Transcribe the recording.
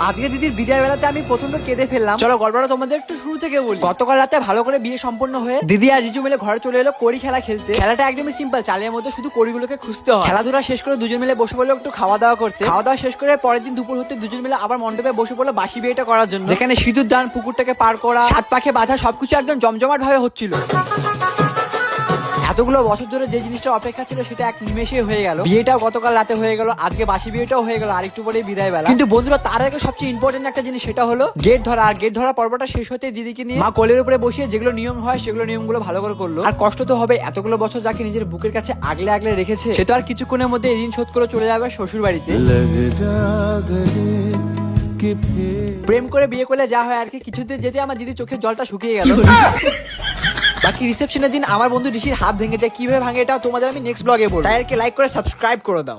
আজকে দিদির বিদায় বেলাতে আমি প্রচন্ড কেঁদে ফেললাম। চলো গল্পটা তোমাদের একটু শুরু থেকে বলি। গতকাল রাতে ভালো করে বিয়ে সম্পন্ন হয়ে দিদি আর জিজু মিলে ঘরে চলে এলো কড়ি খেলা খেলতে। খেলাটা একদমই সিম্পল, চালের মধ্যে শুধু কড়িগুলোকে খুঁজতে হয়। খেলাধুলা শেষ করে দুজন মিলে বসে পড়লো একটু খাওয়া দাওয়া করতে। খাওয়া দাওয়া শেষ করে পরের দিন দুপুর হতে দুজন মিলে আবার মণ্ডপে বসে পড়লো বাসি বিয়েটা করার জন্য, যেখানে সিঁদুর দান, পুকুরটাকে পার করা, সাত পাখে বাঁধা সবকিছু একদম জমজমাট ভাবে হচ্ছিল। এতগুলো বছর ধরে যে জিনিসটা অপেক্ষা ছিল সেটা এক নিমেষে হয়ে গেল। বিয়েটাও গতকাল রাতে হয়ে গেল, আজকে বাসি বিয়েটাও হয়ে গেল, আরেকটু পরেই বিদায় বেলা। কিন্তু বন্ধুরা তার আগে সবচেয়ে ইম্পর্টেন্ট একটা জিনিস, সেটা হলো গেট ধরা। আর গেট ধরা পর্বটা শেষ হতে দিদিকে নিয়ে মা কোলের উপরে বসিয়ে যেগুলো নিয়ম হয় সেগুলো নিয়মগুলো ভালো করে করলো। আর কষ্ট তো হবে, এতগুলো বছর যাকে নিজের বুকের কাছে আগলে আগলে রেখেছে সে তো আর কিছুক্ষণের মধ্যে ঋণ শোধ করে চলে যাবে শ্বশুর বাড়িতে। প্রেম করে বিয়ে করলে যা হয় আর কি, কিছুতে যেতে আমার দিদির চোখের জলটা শুকিয়ে গেল। বাকি রিসেপশনের দিন আমার বন্ধু ঋষির হাত ভেঙে যায়, কিভাবে ভাঙে এটা তোমাদের আমি নেক্সট ব্লগে বলবো। তাই আর কি লাইক করে সাবস্ক্রাইব করে দাও।